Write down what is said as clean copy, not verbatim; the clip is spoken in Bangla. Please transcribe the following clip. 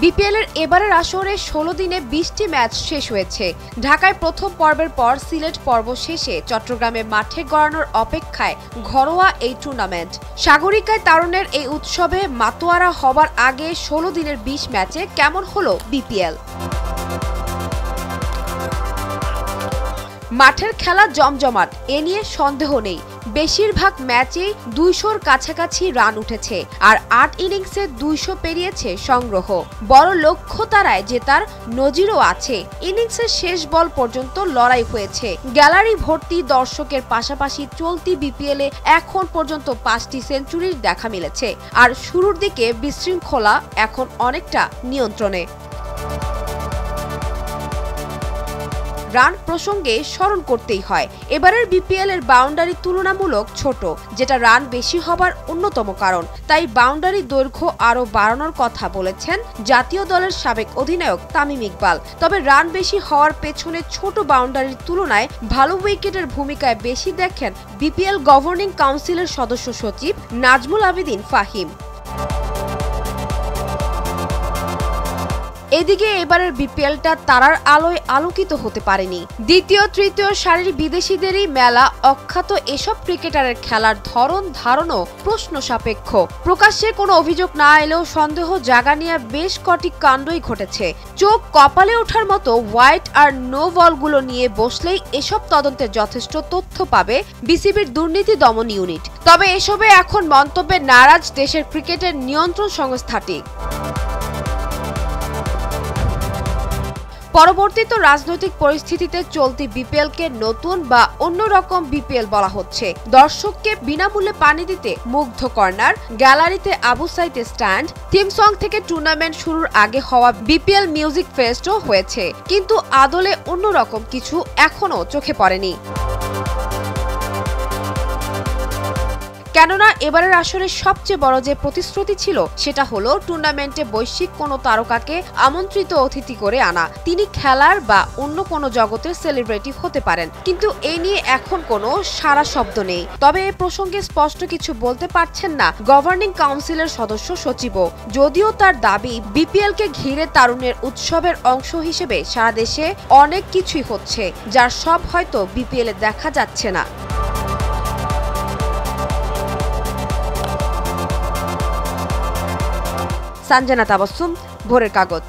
বিপিএল এর এবারের আসরে 16 দিনে 20টি ম্যাচ শেষ হয়েছে। ঢাকায় প্রথম পর্বের পর সিলেট পর্ব শেষে চট্টগ্রামে মাঠে গড়ানোর অপেক্ষায় ঘরোয়া এই টুর্নামেন্ট। সাগরিকায় তারুণ্যের এই উৎসবে মাতোয়ারা হবার আগে 16 দিনের 20 ম্যাচে কেমন হলো বিপিএল। মাঠের খেলা জমজমাট, এ নিয়ে সন্দেহ নেই। বেশিরভাগ ম্যাচেই 200-র কাছাকাছি রান উঠেছে, আর 8 ইনিংসে 200 পেরিয়েছে সংগ্রহ। বড় লক্ষ্য তারায় জেতার নজিরও আছে। ইনিংসের শেষ বল পর্যন্ত লড়াই হয়েছে। গ্যালারি ভর্তি দর্শকের পাশাপাশি চলতি বিপিএলে এখন পর্যন্ত 5টি সেঞ্চুরির দেখা মিলেছে, আর শুরুর দিকে বিশৃঙ্খলা এখন অনেকটা নিয়ন্ত্রণে। রান প্রসঙ্গে স্মরণ করতেই হয়, এবারের বিপিএল এর বাউন্ডারি তুলনামূলক ছোট, যেটা রান বেশি হবার অন্যতম কারণ। তাই বাউন্ডারি দৈর্ঘ্য আরও বাড়ানোর কথা বলেছেন জাতীয় দলের সাবেক অধিনায়ক তামিম ইকবাল। তবে রান বেশি হওয়ার পেছনে ছোট বাউন্ডারির তুলনায় ভালো উইকেটের ভূমিকায় বেশি দেখেন বিপিএল গভর্নিং কাউন্সিলের সদস্য সচিব নাজমুল আবেদিন ফাহিম। এদিকে এবারের বিপিএলটা তারার আলোয় আলোকিত হতে পারেনি। দ্বিতীয় তৃতীয় সারির বিদেশিদেরই মেলা, অখ্যাত এসব ক্রিকেটারের খেলার ধরন ধারণও প্রশ্ন সাপেক্ষ। প্রকাশ্যে কোনো অভিযোগ না এলেও সন্দেহ জাগা নিয়ে বেশ কটি কাণ্ডই ঘটেছে। চোখ কপালে ওঠার মতো হোয়াইট আর নো বলগুলো নিয়ে বসলেই এসব তদন্তের যথেষ্ট তথ্য পাবে বিসিবির দুর্নীতি দমন ইউনিট। তবে এসবে এখন মন্তব্যে নারাজ দেশের ক্রিকেটের নিয়ন্ত্রণ সংস্থাটি। পরবর্তীত রাজনৈতিক পরিস্থিতিতে চলতি বিপিএলকে নতুন বা অন্যরকম বিপিএল বলা হচ্ছে। দর্শককে বিনামূল্যে পানি দিতে মুগ্ধ কর্নার, গ্যালারিতে Abu Sayed stand, theme song থেকে টুর্নামেন্ট শুরুর আগে হওয়া বিপিএল মিউজিক ফেস্টও হয়েছে, কিন্তু আদলে অন্যরকম কিছু এখনো চোখে পড়েনি। কেননা এবারের আসরে সবচেয়ে বড় যে প্রতিশ্রুতি ছিল সেটা হলো টুর্নামেন্টে বৈশ্বিক কোনো তারকাকে আমন্ত্রিত অতিথি করে আনা। তিনি খেলার বা অন্য কোনো জগতের সেলিব্রিটি হতে পারেন, কিন্তু এই নিয়ে এখন কোনো সারা শব্দ নেই। তবে এ প্রসঙ্গে স্পষ্ট কিছু বলতে পারছেন না গভর্নিং কাউন্সিলের সদস্য সচিবও, যদিও তার দাবি বিপিএলকে ঘিরে তারুণ্যের উৎসবের অংশ হিসেবে সারা দেশে অনেক কিছুই হচ্ছে, যার সব হয়তো বিপিএলে দেখা যাচ্ছে না। সঞ্জনা তাবাসসুম, ভোরের কাগজ।